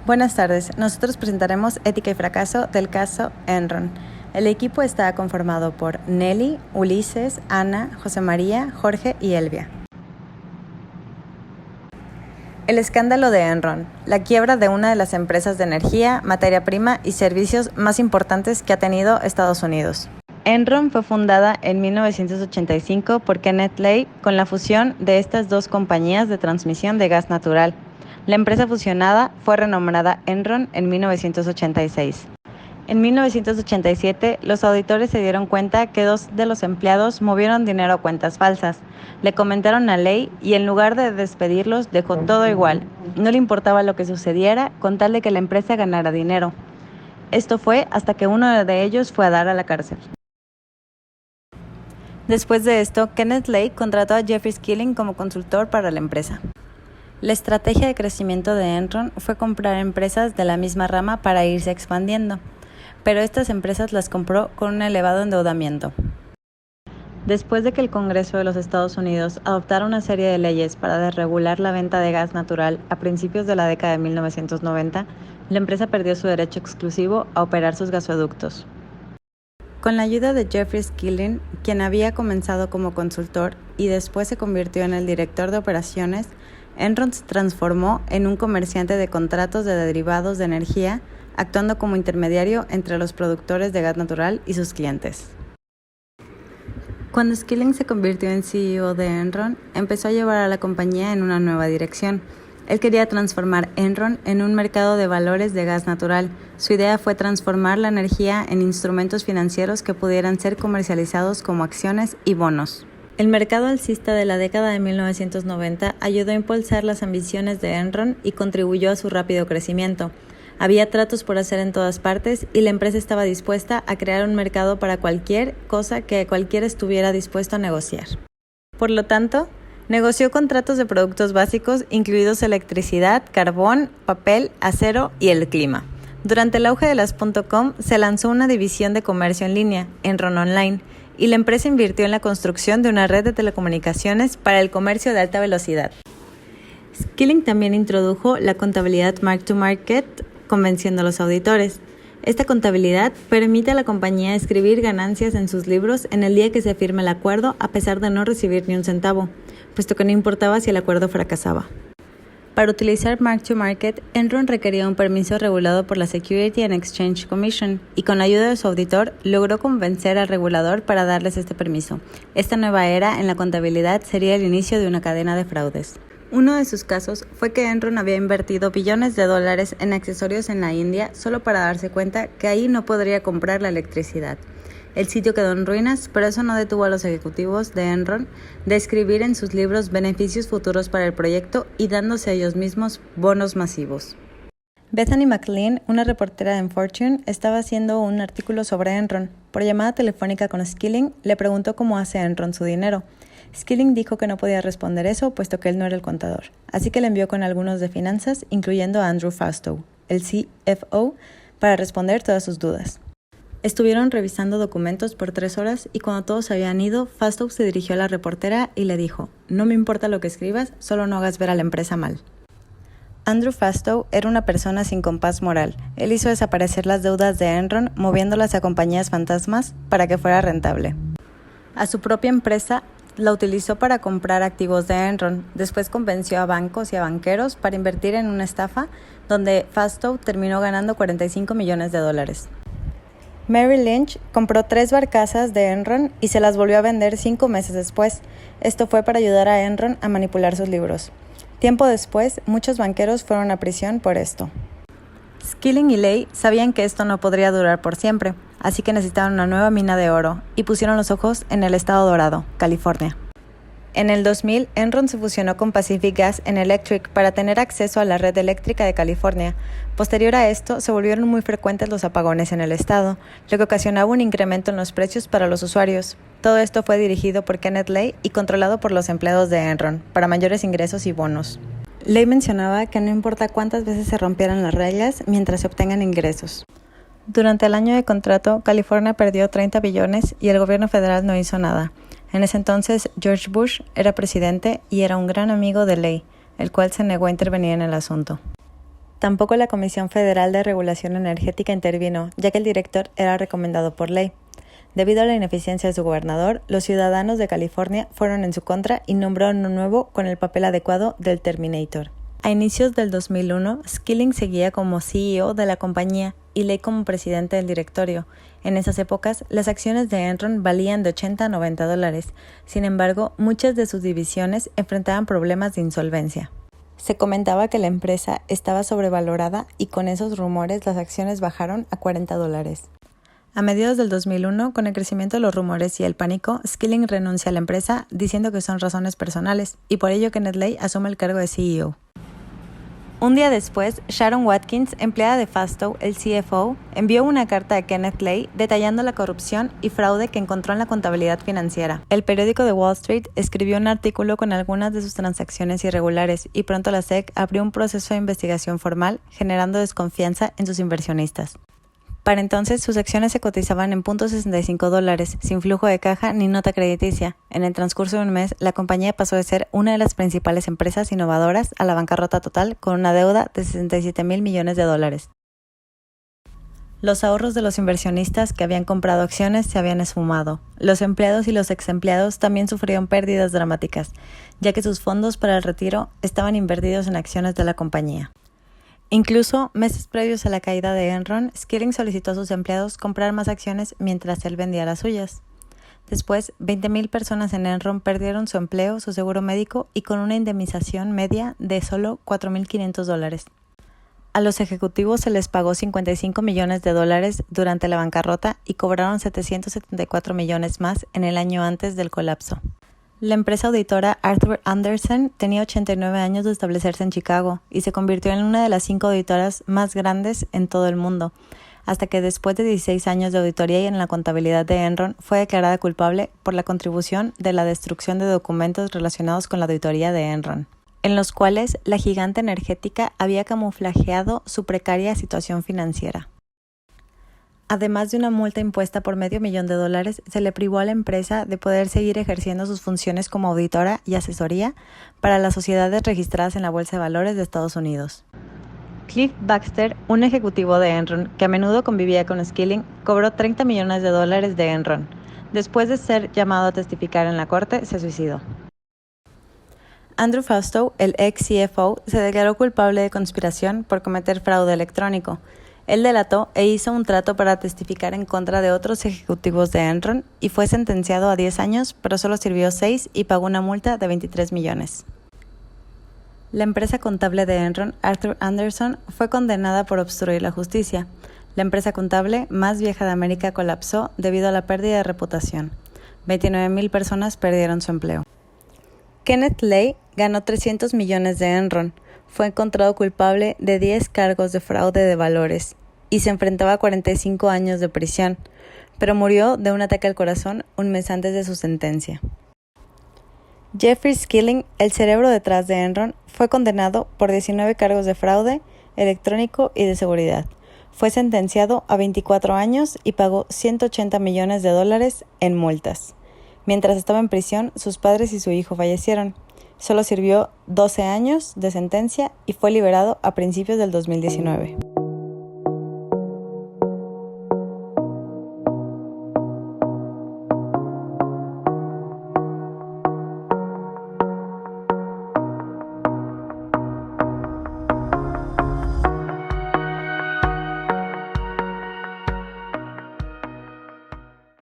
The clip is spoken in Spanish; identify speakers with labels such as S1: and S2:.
S1: Buenas tardes, nosotros presentaremos Ética y Fracaso del caso Enron. El equipo está conformado por Nelly, Ulises, Ana, José María, Jorge y Elvia. El escándalo de Enron, la quiebra de una de las empresas de energía, materia prima y servicios más importantes que ha tenido Estados Unidos. Enron fue fundada en 1985 por Kenneth Lay con la fusión de estas dos compañías de transmisión de gas natural. La empresa fusionada fue renombrada Enron en 1986. En 1987, los auditores se dieron cuenta que dos de los empleados movieron dinero a cuentas falsas. Le comentaron a Lay y en lugar de despedirlos dejó todo igual. No le importaba lo que sucediera con tal de que la empresa ganara dinero. Esto fue hasta que uno de ellos fue a dar a la cárcel. Después de esto, Kenneth Lay contrató a Jeffrey Skilling como consultor para la empresa. La estrategia de crecimiento de Enron fue comprar empresas de la misma rama para irse expandiendo, pero estas empresas las compró con un elevado endeudamiento. Después de que el Congreso de los Estados Unidos adoptara una serie de leyes para desregular la venta de gas natural a principios de la década de 1990, la empresa perdió su derecho exclusivo a operar sus gasoductos. Con la ayuda de Jeffrey Skilling, quien había comenzado como consultor y después se convirtió en el director de operaciones, Enron se transformó en un comerciante de contratos de derivados de energía, actuando como intermediario entre los productores de gas natural y sus clientes. Cuando Skilling se convirtió en CEO de Enron, empezó a llevar a la compañía en una nueva dirección. Él quería transformar Enron en un mercado de valores de gas natural. Su idea fue transformar la energía en instrumentos financieros que pudieran ser comercializados como acciones y bonos. El mercado alcista de la década de 1990 ayudó a impulsar las ambiciones de Enron y contribuyó a su rápido crecimiento. Había tratos por hacer en todas partes y la empresa estaba dispuesta a crear un mercado para cualquier cosa que cualquiera estuviera dispuesto a negociar. Por lo tanto, negoció contratos de productos básicos, incluidos electricidad, carbón, papel, acero y el clima. Durante el auge de las .com, se lanzó una división de comercio en línea, Enron Online, y la empresa invirtió en la construcción de una red de telecomunicaciones para el comercio de alta velocidad. Skilling también introdujo la contabilidad mark-to-market, convenciendo a los auditores. Esta contabilidad permite a la compañía escribir ganancias en sus libros en el día que se firme el acuerdo, a pesar de no recibir ni un centavo, puesto que no importaba si el acuerdo fracasaba. Para utilizar Mark-to-Market, Enron requería un permiso regulado por la Security and Exchange Commission y con la ayuda de su auditor logró convencer al regulador para darles este permiso. Esta nueva era en la contabilidad sería el inicio de una cadena de fraudes. Uno de sus casos fue que Enron había invertido billones de dólares en accesorios en la India solo para darse cuenta que ahí no podría comprar la electricidad. El sitio quedó en ruinas, pero eso no detuvo a los ejecutivos de Enron de escribir en sus libros beneficios futuros para el proyecto y dándose a ellos mismos bonos masivos. Bethany McLean, una reportera en Fortune, estaba haciendo un artículo sobre Enron. Por llamada telefónica con Skilling, le preguntó cómo hace Enron su dinero. Skilling dijo que no podía responder eso, puesto que él no era el contador. Así que le envió con algunos de finanzas, incluyendo a Andrew Fastow, el CFO, para responder todas sus dudas. Estuvieron revisando documentos por 3 horas y cuando todos habían ido, Fastow se dirigió a la reportera y le dijo: «No me importa lo que escribas, solo no hagas ver a la empresa mal». Andrew Fastow era una persona sin compás moral. Él hizo desaparecer las deudas de Enron, moviéndolas a compañías fantasmas para que fuera rentable. A su propia empresa la utilizó para comprar activos de Enron. Después convenció a bancos y a banqueros para invertir en una estafa donde Fastow terminó ganando $45 millones. Mary Lynch compró 3 barcazas de Enron y se las volvió a vender 5 meses después. Esto fue para ayudar a Enron a manipular sus libros. Tiempo después, muchos banqueros fueron a prisión por esto. Skilling y Lay sabían que esto no podría durar por siempre, así que necesitaban una nueva mina de oro y pusieron los ojos en el estado dorado, California. En el 2000, Enron se fusionó con Pacific Gas and Electric para tener acceso a la red eléctrica de California. Posterior a esto, se volvieron muy frecuentes los apagones en el estado, lo que ocasionaba un incremento en los precios para los usuarios. Todo esto fue dirigido por Kenneth Lay y controlado por los empleados de Enron, para mayores ingresos y bonos. Lay mencionaba que no importa cuántas veces se rompieran las reglas mientras se obtengan ingresos. Durante el año de contrato, California perdió 30 billones y el gobierno federal no hizo nada. En ese entonces, George Bush era presidente y era un gran amigo de Lay, el cual se negó a intervenir en el asunto. tampoco la Comisión Federal de Regulación Energética intervino, ya que el director era recomendado por ley. Debido a la ineficiencia de su gobernador, los ciudadanos de California fueron en su contra y nombraron uno nuevo con el papel adecuado del Terminator. A inicios del 2001, Skilling seguía como CEO de la compañía y Ley como presidente del directorio. En esas épocas, las acciones de Enron valían de 80 a 90 dólares. Sin embargo, muchas de sus divisiones enfrentaban problemas de insolvencia. Se comentaba que la empresa estaba sobrevalorada y con esos rumores las acciones bajaron a 40 dólares. A mediados del 2001, con el crecimiento de los rumores y el pánico, Skilling renuncia a la empresa diciendo que son razones personales y por ello Kenneth Lay asume el cargo de CEO. Un día después, Sharon Watkins, empleada de Fastow, el CFO, envió una carta a Kenneth Lay detallando la corrupción y fraude que encontró en la contabilidad financiera. El periódico de Wall Street escribió un artículo con algunas de sus transacciones irregulares y pronto la SEC abrió un proceso de investigación formal, generando desconfianza en sus inversionistas. Para entonces, sus acciones se cotizaban en $0.65, sin flujo de caja ni nota crediticia. En el transcurso de un mes, la compañía pasó de ser una de las principales empresas innovadoras a la bancarrota total con una deuda de $67,000 millones. Los ahorros de los inversionistas que habían comprado acciones se habían esfumado. Los empleados y los exempleados también sufrieron pérdidas dramáticas, ya que sus fondos para el retiro estaban invertidos en acciones de la compañía. Incluso, meses previos a la caída de Enron, Skilling solicitó a sus empleados comprar más acciones mientras él vendía las suyas. Después, 20,000 personas en Enron perdieron su empleo, su seguro médico y con una indemnización media de solo $4,500. A los ejecutivos se les pagó $55 millones durante la bancarrota y cobraron $774 millones más en el año antes del colapso. La empresa auditora Arthur Andersen tenía 89 años de establecerse en Chicago y se convirtió en una de las 5 auditoras más grandes en todo el mundo, hasta que después de 16 años de auditoría y en la contabilidad de Enron fue declarada culpable por la contribución de la destrucción de documentos relacionados con la auditoría de Enron, en los cuales la gigante energética había camuflajeado su precaria situación financiera. Además de una multa impuesta por $500,000, se le privó a la empresa de poder seguir ejerciendo sus funciones como auditora y asesoría para las sociedades registradas en la Bolsa de Valores de Estados Unidos. Cliff Baxter, un ejecutivo de Enron que a menudo convivía con Skilling, cobró $30 millones de Enron. Después de ser llamado a testificar en la corte, se suicidó. Andrew Fastow, el ex CFO, se declaró culpable de conspiración por cometer fraude electrónico. Él delató e hizo un trato para testificar en contra de otros ejecutivos de Enron y fue sentenciado a 10 años, pero solo sirvió 6 y pagó una multa de $23 millones. La empresa contable de Enron, Arthur Andersen, fue condenada por obstruir la justicia. La empresa contable más vieja de América colapsó debido a la pérdida de reputación. 29,000 personas perdieron su empleo. Kenneth Lay ganó $300 millones de Enron. Fue encontrado culpable de 10 cargos de fraude de valores y se enfrentaba a 45 años de prisión, pero murió de un ataque al corazón un mes antes de su sentencia. Jeffrey Skilling, el cerebro detrás de Enron, fue condenado por 19 cargos de fraude electrónico y de seguridad. Fue sentenciado a 24 años y pagó $180 millones en multas. Mientras estaba en prisión, sus padres y su hijo fallecieron. Solo sirvió 12 años de sentencia y fue liberado a principios del 2019.